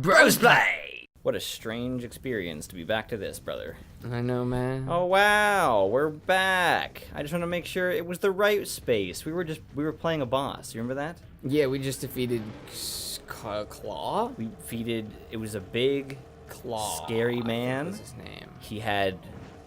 Brosplay! What a strange experience to be back to this, brother. I know, man. Oh wow, we're back. I just want to make sure it was the right space. We were playing a boss. You remember that? Yeah, we just defeated Claw? We defeated. It was a big, Claw. scary man. What was his name? He had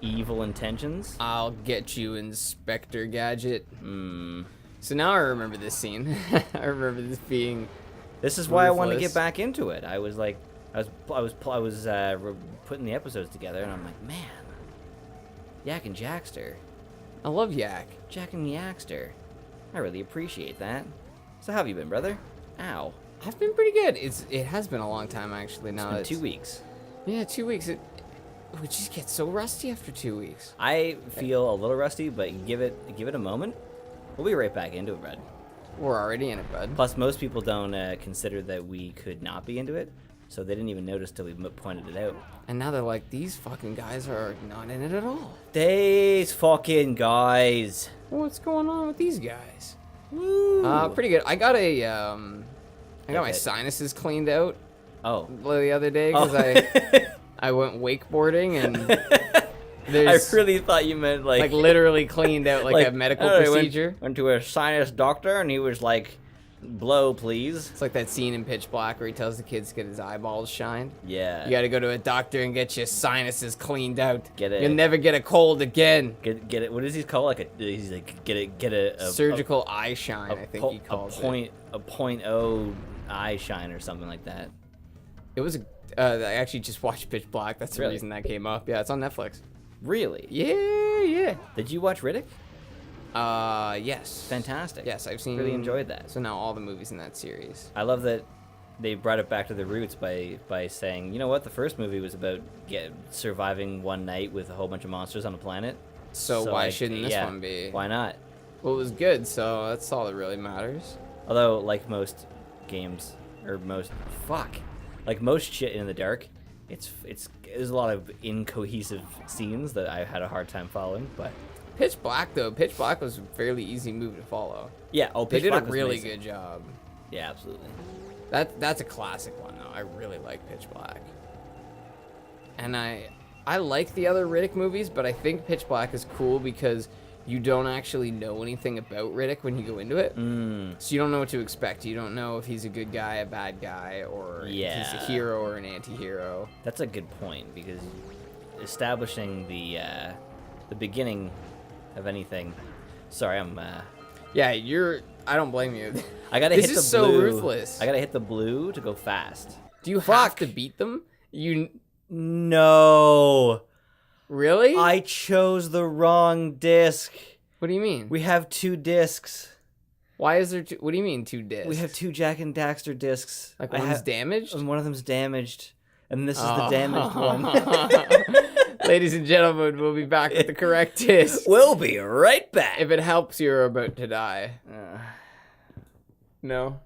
evil intentions. I'll get you, Inspector Gadget. Hmm. So now I remember this scene. I remember this being. This is why I wanted to ruthless. get back into it. I was like, I was putting the episodes together, and I'm like, man, Jak and Daxter, I love Yak. Jak and Daxter. I really appreciate that. So how have you been, brother? Ow. I've been pretty good. It has been a long time actually. Now It's been 2 weeks. Yeah, 2 weeks. We just get so rusty after 2 weeks. I feel a little rusty, but give it a moment. We'll be right back into it, Brad. We're already in it, bud. Plus, most people don't consider that we could not be into it, so they didn't even notice till we pointed it out. And now they're like, these fucking guys are not in it at all. These fucking guys. What's going on with these guys? Woo. Pretty good. I got a I got my Okay. sinuses cleaned out Oh. the other day because I went wakeboarding and I there's really thought you meant like literally cleaned out like a medical I don't know, procedure. Went to a sinus doctor and he was like, blow please. It's like that scene in Pitch Black where he tells the kids to get his eyeballs shined. Yeah. You got to go to a doctor and get your sinuses cleaned out. Get it. You'll never get a cold again. Get it. What does he call like a? He's like get a Surgical eye shine, I think he calls it. a .0 eye shine or something like that. It was I actually just watched Pitch Black. That's the Really? reason that came up. Yeah, it's on Netflix. Really? Yeah. Did you watch Riddick? Yes. Fantastic. Yes, I've seen. Really enjoyed that. So now all the movies in that series. I love that they brought it back to the roots by saying, you know what, the first movie was about surviving one night with a whole bunch of monsters on a planet. So why shouldn't this yeah, one be? Why not? Well, it was good, so that's all that really matters. Although, like most games, or most shit in the dark, there's a lot of incohesive scenes that I had a hard time following. But Pitch Black, though, Pitch Black was a fairly easy movie to follow. yeah, They did a Black was really amazing. good job. Yeah, absolutely. That's a classic one, though. I really like Pitch Black. And I like the other Riddick movies, but I think Pitch Black is cool because you don't actually know anything about Riddick when you go into it. So you don't know what to expect. You don't know if he's a good guy, a bad guy, or if he's a hero or an anti-hero. That's a good point, because establishing the beginning of anything. Sorry, I'm. Yeah, I don't blame you. I gotta This hit the is so blue. ruthless. I gotta hit the blue to go fast. Do you have to beat them? No. Really? I chose the wrong disc. What do you mean? We have 2 discs. Why is there two? What do you mean 2 discs? We have 2 Jak and Daxter discs. Like one's damaged? And one of them's damaged. And this is the damaged one. Ladies and gentlemen, we'll be back with the correct disc. We'll be right back. If it helps, you're about to die. No?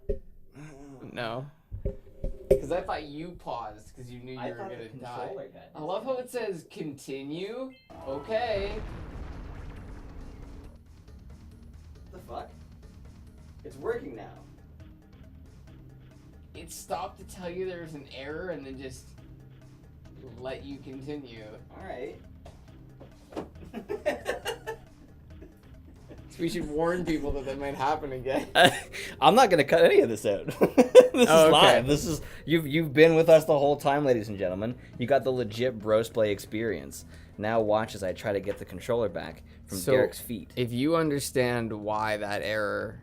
No? Because I thought you paused because you knew you were going to die. I love how it says continue. Okay. What the fuck? It's working now. It stopped to tell you there was an error and then just let you continue. Alright. So we should warn people that might happen again. I'm not gonna cut any of this out. This is okay. live. This is you've been with us the whole time, ladies and gentlemen. You got the legit Brosplay experience. Now watch as I try to get the controller back from Derek's feet. If you understand why that error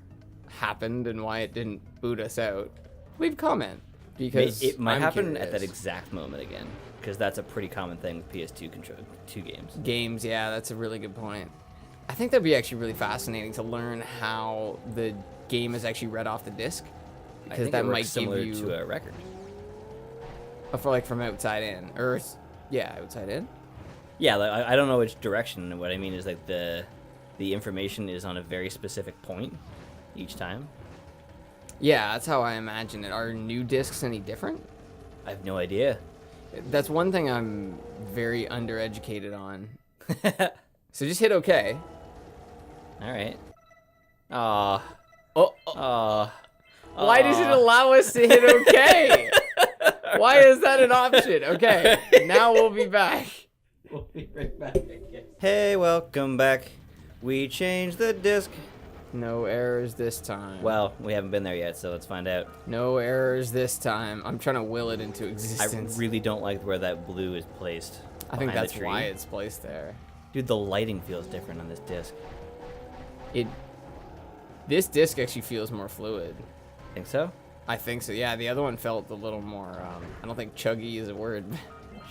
happened and why it didn't boot us out, leave a comment. Because It might I'm happen at curious. that exact moment again, because that's a pretty common thing with PS2 games. Games, yeah, that's a really good point. I think that'd be actually really fascinating to learn how the game is actually read off the disc, I because think that it works might similar give you to a record. for like from outside in, or yeah, outside in. Yeah, like, I don't know which direction. What I mean is like the information is on a very specific point each time. Yeah, that's how I imagine it. Are new discs any different? I have no idea. That's one thing I'm very undereducated on. So just hit OK. All right. Aw. Oh, Aw. why does it allow us to hit OK? Why is that an option? Okay, now we'll be back. We'll be right back. Hey, welcome back. We changed the disc. No errors this time. Well, we haven't been there yet, so let's find out. No errors this time. I'm trying to will it into I existence. really don't like where that blue is placed. I think behind the that's tree. why it's placed there. Dude, the lighting feels different on this disc. This disc actually feels more fluid. Think so? I think so. Yeah, the other one felt a little more. I don't think chuggy is a word.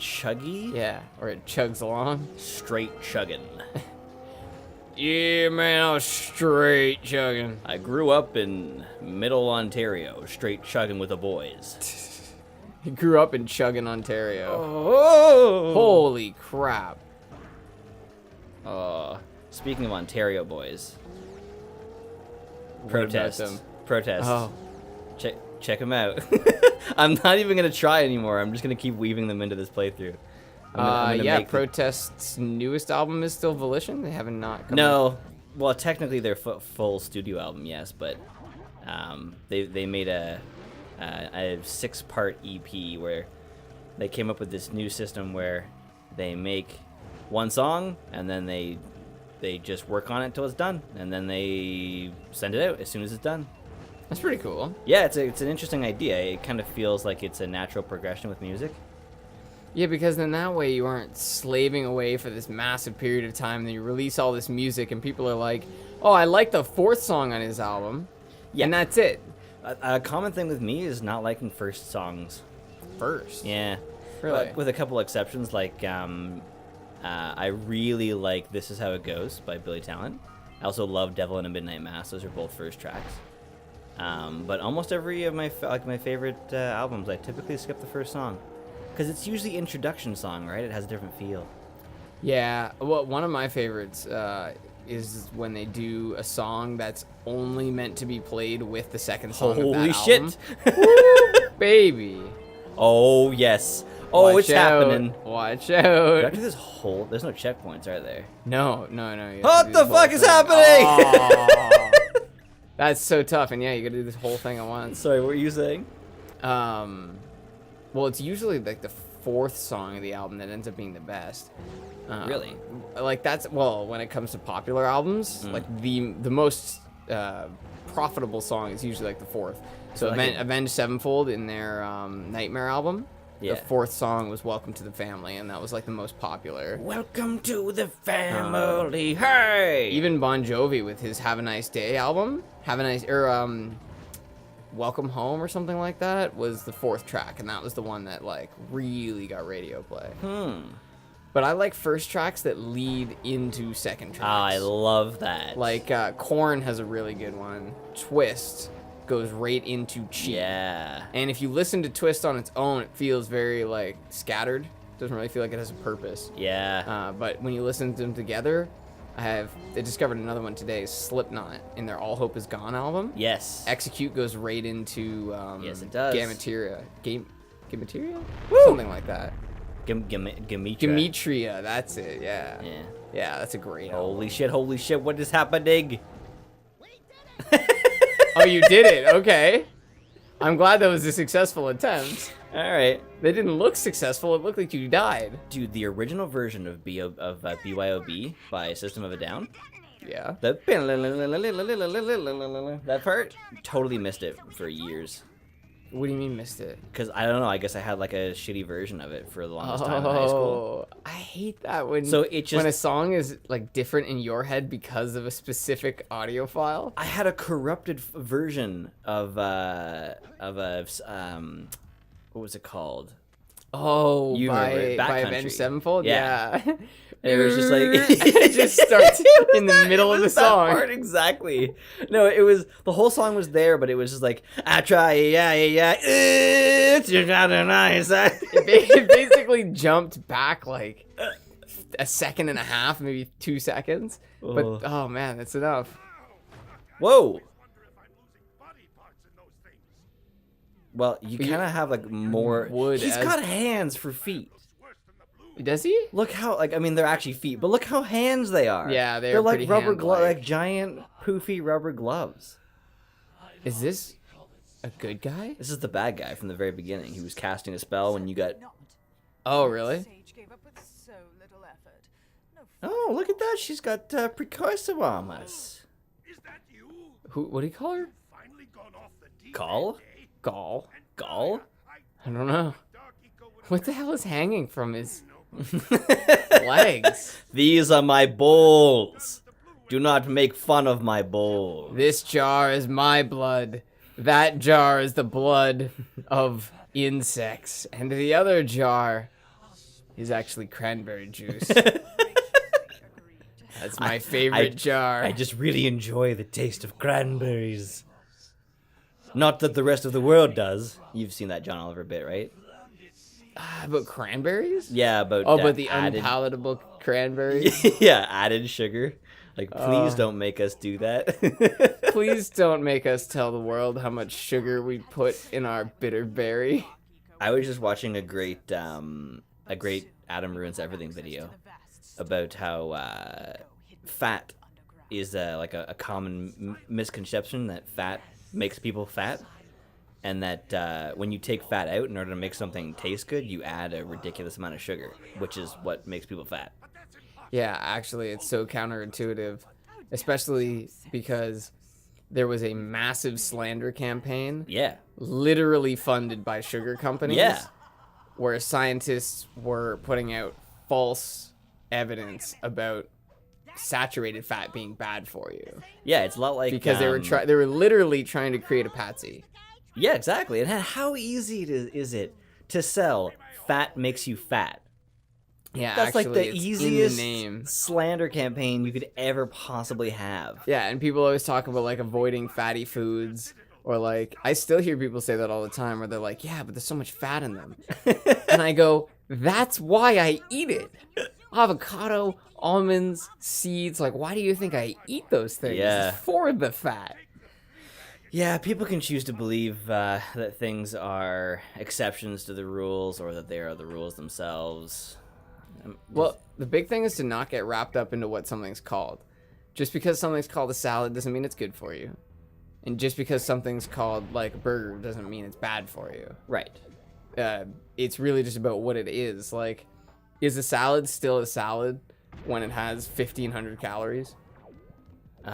Chuggy? Yeah, or it chugs along. Straight chugging. Yeah, man, I was straight chugging. I grew up in Middle Ontario, straight chugging with the boys. He grew up in Chuggin, Ontario. Oh! Holy crap. Speaking of Ontario boys. What Protest. about them? Protest. Oh, Check them out. I'm not even going to try anymore. I'm just going to keep weaving them into this playthrough. I'm gonna yeah, make Protest's newest album is still Volition. They haven't not come No. Well, technically their full studio album, yes, but they made a 6-part EP where they came up with this new system where they make one song and then they just work on it till it's done, and then they send it out as soon as it's done. That's pretty cool. Yeah, it's an interesting idea. It kind of feels like it's a natural progression with music. Yeah, because then that way you aren't slaving away for this massive period of time. Then you release all this music, and people are like, "Oh, I like the 4th song on his album," Yeah. and that's it. A common thing with me is not liking first songs. First, Yeah. really. But with a couple exceptions, like I really like "This Is How It Goes" by Billy Talent. I also love "Devil in a Midnight Mass." Those are both first tracks. But almost every of my favorite albums, I typically skip the first song because it's usually introduction song, right? It has a different feel. Yeah, well, one of my favorites is when they do a song that's only meant to be played with the second song of that Holy album. shit! Woo, baby. Oh yes! Oh, Watch it's out. happening! Watch Do I out. have to do this whole? There's no checkpoints, are there? No. You have to What do the this whole fuck is thing. happening? Aw. That's so tough, and yeah, you gotta do this whole thing at once. Sorry, what were you saying? Well, it's usually like the 4th song of the album that ends up being the best. Really? Like that's when it comes to popular albums, like the most profitable song is usually like the 4th. So like Avenged Sevenfold in their Nightmare album, Yeah. the 4th song was Welcome to the Family, and that was like the most popular. Welcome to the family. Hey! Even Bon Jovi with his Have a Nice Day album, Welcome Home or something like that, was the 4th track, and that was the one that like really got radio play. But I like first tracks that lead into second tracks. I love that. Like Korn has a really good one. Twist goes right into Cheap. Yeah. And if you listen to Twist on its own, it feels very like scattered. Doesn't really feel like it has a purpose. Yeah. But when you listen to them together, I discovered another one today, Slipknot, in their All Hope Is Gone album. Yes. Execute goes right into Yes, it does. Gameteria. Gameteria? Woo! Something like that. Gemitra. Gematria, that's it, yeah. Yeah. Yeah, that's a great album. Holy shit, what is happening? Oh, you did it, okay. I'm glad that was a successful attempt. Alright. They didn't look successful, it looked like you died. Dude, the original version of BYOB by System of a Down, Yeah. that part, totally missed it for years. What do you mean missed it? Because, I don't know, I guess I had like a shitty version of it for the longest time in high school. I hate that when So it just- when a song is like different in your head because of a specific audio file. I had a corrupted version of a what was it called? Oh, You remember it, by Backcountry. Avenged Sevenfold? Yeah. Yeah. It was just like it just starts in the middle of the that song. part, exactly. No, it was the whole song was there, but it was just like I try, yeah. It's just not nice. It basically jumped back like a second and a half, maybe 2 seconds. But Ugh. oh man, that's enough. Whoa. Well, you kind of have like more. He's got hands for feet. Does he? Look how they're actually feet, but look how hands they are. Yeah, they're like pretty rubber gloves, hand-like. like giant poofy rubber gloves. Is this? A good guy? This is the bad guy from the very beginning. He was casting a spell when you got... Oh, really? Oh, look at that. She's got precursor armors. Who? What do you call her? Gall? Gall. Gall? I don't know. What the hell is hanging from his legs? These are my balls. Do not make fun of my balls. This jar is my blood. That jar is the blood of insects. And the other jar is actually cranberry juice. That's my favorite jar. I just really enjoy the taste of cranberries. Not that the rest of the world does. You've seen that John Oliver bit, right? About cranberries? Yeah, about... Oh, but the unpalatable cranberries? Yeah, added sugar. Like, please don't make us do that. Please don't make us tell the world how much sugar we put in our bitter berry. I was just watching a great Adam Ruins Everything video about how fat is like a common misconception that fat makes people fat, and that when you take fat out in order to make something taste good, you add a ridiculous amount of sugar, which is what makes people fat. Yeah, actually, it's so counterintuitive, especially because there was a massive slander campaign. Yeah. Literally funded by sugar companies. Yeah. Where scientists were putting out false evidence about saturated fat being bad for you. Yeah, it's a lot like... Because they were literally trying to create a patsy. Yeah, exactly. And how easy is it to sell fat makes you fat? Yeah, that's actually, like the it's easiest in the name. slander campaign you could ever possibly have. Yeah, and people always talk about like avoiding fatty foods, or like I still hear people say that all the time, where they're like, "Yeah, but there's so much fat in them," and I go, "That's why I eat it. Avocado, almonds, seeds. Like, why do you think I eat those things? Yeah. It's for the fat." Yeah, people can choose to believe that things are exceptions to the rules, or that they are the rules themselves. Well, the big thing is to not get wrapped up into what something's called. Just because something's called a salad doesn't mean it's good for you. And just because something's called, like, a burger doesn't mean it's bad for you. Right. It's really just about what it is. Like, is a salad still a salad when it has 1,500 calories?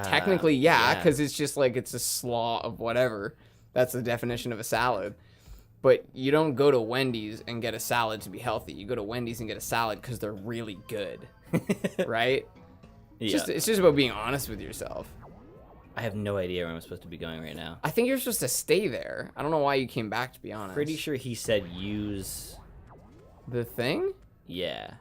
Technically, yeah, because it's just like it's a slaw of whatever. That's the definition of a salad. But you don't go to Wendy's and get a salad to be healthy. You go to Wendy's and get a salad because they're really good, right? Yeah. It's just about being honest with yourself. I have no idea where I'm supposed to be going right now. I think you're supposed to stay there. I don't know why you came back, to be honest. Pretty sure he said use... The thing? Yeah.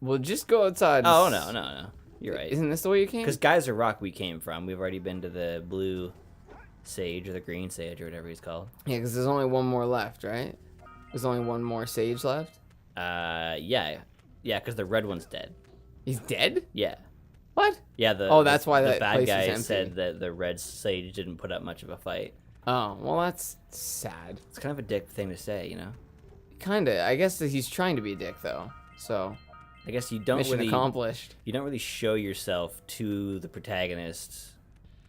Well, just go outside. Oh, no. You're right. Isn't this the way you came? Because Geyser Rock we came from. We've already been to the blue sage or the green sage or whatever he's called. Yeah, because there's only one more left, right? There's only one more sage left? Yeah. Yeah, because the red one's dead. He's dead? Yeah. What? Yeah, that's why the that bad place guy is empty. said that the red sage didn't put up much of a fight. Oh, well, that's sad. It's kind of a dick thing to say, you know? Kinda. I guess that he's trying to be a dick, though. So, I guess you don't mission really accomplished. You don't really show yourself to the protagonist.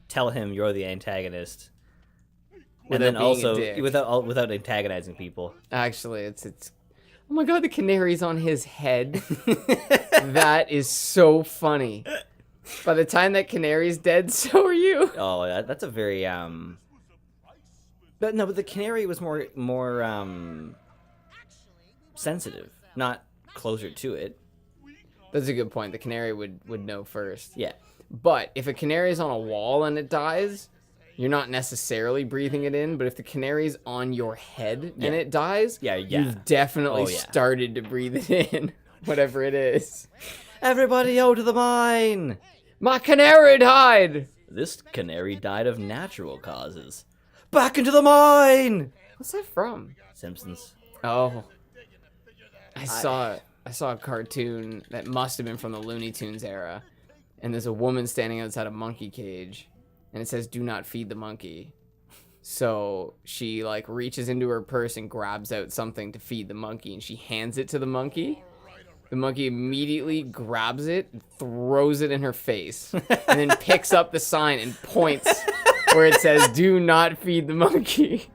Tell him you're the antagonist. And then being a also dick. without antagonizing people. Actually, it's oh my god, the canary's on his head. That is so funny. By the time that canary's dead, so are you. Oh, that's a very But the canary was more sensitive, not closer to it. That's a good point. The canary would know first. Yeah. But if a canary's on a wall and it dies, you're not necessarily breathing it in, but if the canary's on your head and it dies, you've definitely started to breathe it in, whatever it is. Everybody out to the mine! My canary died! This canary died of natural causes. Back into the mine! What's that from? Simpsons. Oh. I saw a cartoon that must have been from the Looney Tunes era, and there's a woman standing outside a monkey cage, and it says, "Do not feed the monkey." So she like reaches into her purse and grabs out something to feed the monkey, and she hands it to the monkey. The monkey immediately grabs it and throws it in her face, and then picks up the sign and points where it says, "Do not feed the monkey."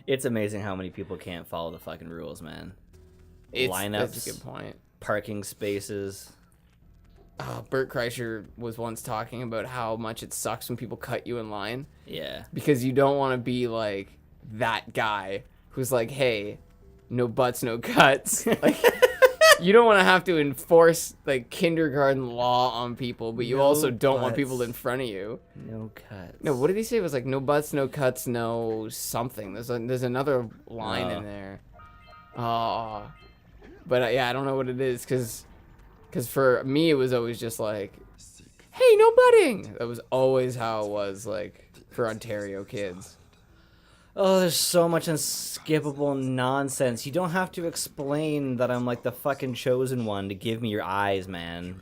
It's amazing how many people can't follow the fucking rules, man. Lineups, That's a good point. parking spaces. Bert Kreischer was once talking about how much it sucks when people cut you in line. Yeah. Because you don't want to be like that guy who's like, hey, no butts, no cuts. Like, you don't want to have to enforce like kindergarten law on people, but you also don't want people in front of you. No cuts. No, what did he say? It was like no butts, no cuts, no something. There's another line in there. Oh. But yeah, I don't know what it is because for me it was always just like, hey, no butting. That was always how it was like for Ontario kids. Oh, there's so much unskippable nonsense. You don't have to explain that I'm like the fucking chosen one to give me your eyes, man.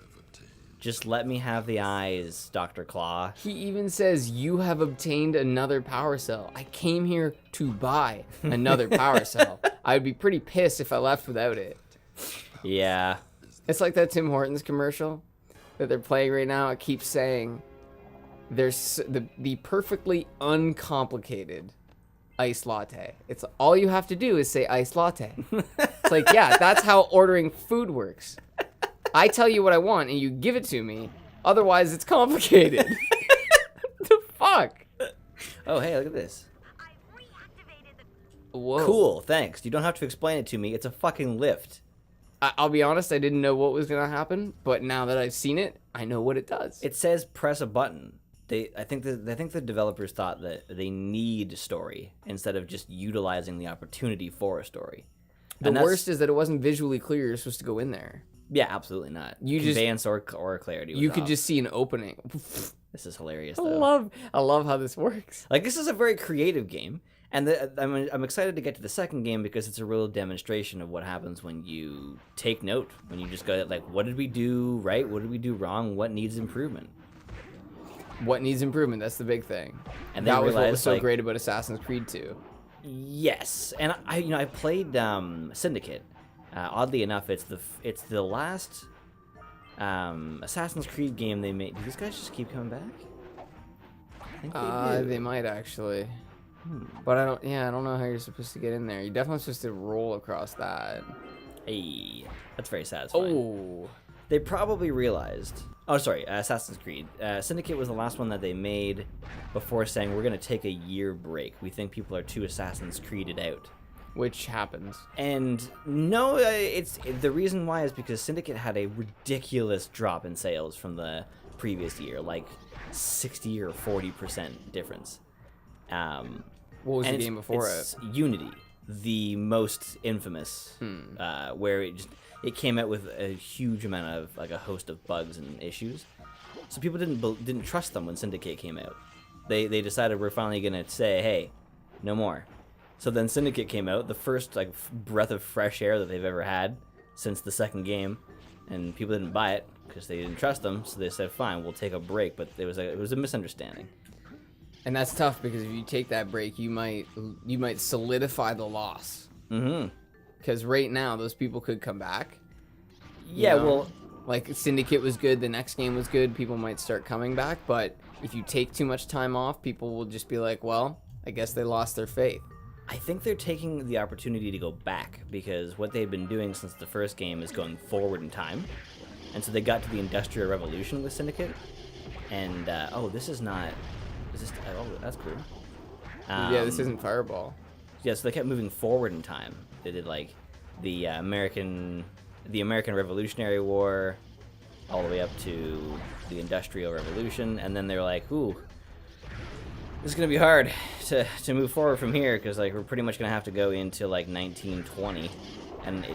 Just let me have the eyes, Dr. Claw. He even says, you have obtained another power cell. I came here to buy another power cell. I would be pretty pissed if I left without it. Yeah. It's like that Tim Hortons commercial that they're playing right now. It keeps saying, there's the perfectly uncomplicated iced latte. It's all you have to do is say iced latte. It's like, yeah, that's how ordering food works. I tell you what I want and you give it to me. Otherwise, it's complicated. What the fuck? Oh, hey, look at this. Whoa. Cool, thanks. You don't have to explain it to me. It's a fucking lift. I'll be honest, I didn't know what was going to happen, but now that I've seen it, I know what it does. It says press a button. I think the developers thought that they need story instead of just utilizing the opportunity for a story. The worst is that it wasn't visually clear you're supposed to go in there. Yeah, absolutely not. You Conveyance or clarity. You could just see an opening. This is hilarious, though. I love how this works. Like, this is a very creative game, and I'm excited to get to the second game because it's a real demonstration of what happens when you take note, when you just go like, what did we do right? What did we do wrong? What needs improvement? What needs improvement? That's the big thing. And that was what was so great about Assassin's Creed 2. Yes, and I played Syndicate. Oddly enough, it's the last Assassin's Creed game they made. Do these guys just keep coming back? I think they might actually. But I don't know how you're supposed to get in there. You're definitely supposed to roll across that. Hey, that's very satisfying. Oh. They probably realized... Oh, sorry, Assassin's Creed. Syndicate was the last one that they made before saying, we're going to take a year break. We think people are too Assassin's Creeded out. Which happens. And no, the reason why is because Syndicate had a ridiculous drop in sales from the previous year, like 60 or 40% difference. What was the game before it? Unity, the most infamous, where it came out with a huge amount of like a host of bugs and issues. So people didn't trust them when Syndicate came out. They decided we're finally gonna say, hey, no more. So then Syndicate came out, the first like breath of fresh air that they've ever had since the second game, and people didn't buy it because they didn't trust them. So they said, fine, we'll take a break. But it was a misunderstanding. And that's tough because if you take that break, you might solidify the loss. Mm-hmm. Because right now, those people could come back. Yeah, well, like Syndicate was good, the next game was good, people might start coming back. But if you take too much time off, people will just be like, well, I guess they lost their faith. I think they're taking the opportunity to go back because what they've been doing since the first game is going forward in time. And so they got to the Industrial Revolution with Syndicate. And, this is not... oh, that's cool. Yeah, this isn't Fireball. Yeah, so they kept moving forward in time. They did, like, the American Revolutionary War all the way up to the Industrial Revolution. And then they're like, ooh, this is going to be hard to move forward from here because, like, we're pretty much going to have to go into, like, 1920. And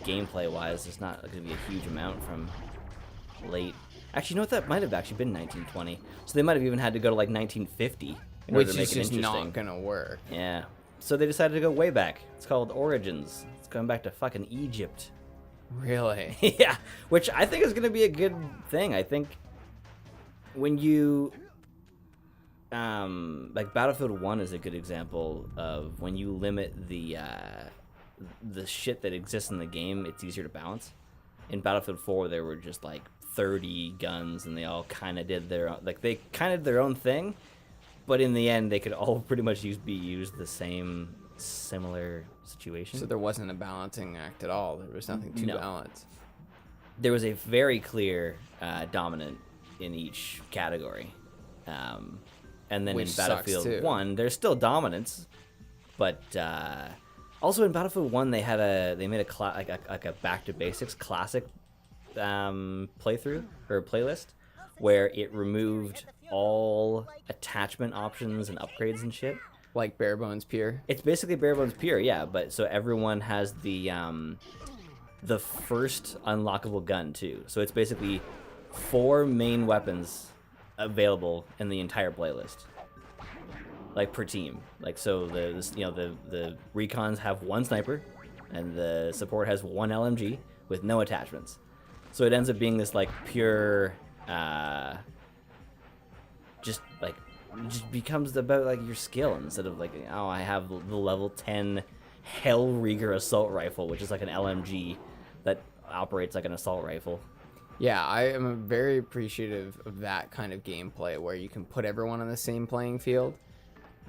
gameplay-wise, it's not going to be a huge amount from late... Actually, you know what? That might have actually been 1920. So they might have even had to go to, like, 1950 in order to make it interesting. Which is just not going to work. Yeah. So they decided to go way back. It's called Origins. It's going back to fucking Egypt. Really? Yeah. Which I think is going to be a good thing. I think when you... like Battlefield 1 is a good example of when you limit the shit that exists in the game, it's easier to balance. In Battlefield 4, there were just like 30 guns, and they all kind of did their own, like they kind of did their own thing, but in the end, they could all pretty much be used the same similar situation. So there wasn't a balancing act at all. There was nothing to balance. There was a very clear dominant in each category, and then Which in Battlefield sucks, 1, there's still dominance, but also in Battlefield 1 they made a back to basics classic playthrough or playlist where it removed all attachment options and upgrades and shit. Like bare bones pure. It's basically bare bones pure, yeah. But so everyone has the first unlockable gun too. So it's basically 4 main weapons available in the entire playlist, like per team. Like so, the recons have 1 sniper, and the support has 1 LMG with no attachments. So it ends up being this like pure, just becomes about like your skill instead of like, oh, I have the level 10 Hellrieger assault rifle, which is like an LMG that operates like an assault rifle. Yeah, I am very appreciative of that kind of gameplay where you can put everyone on the same playing field.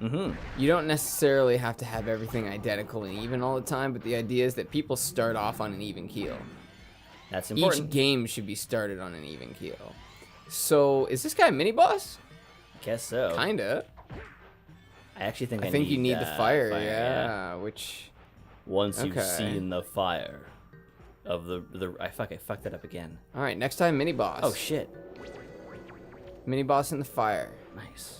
Mm-hmm. You don't necessarily have to have everything identical and even all the time, but the idea is that people start off on an even keel. That's important. Each game should be started on an even keel. So, is this guy a mini boss? Guess so. Kinda. I actually think I think you need the fire, yeah. yeah. Which Once you've Okay. seen the fire of the I fucked that up again. all right, next time mini boss. Oh shit. Mini boss in the fire. Nice.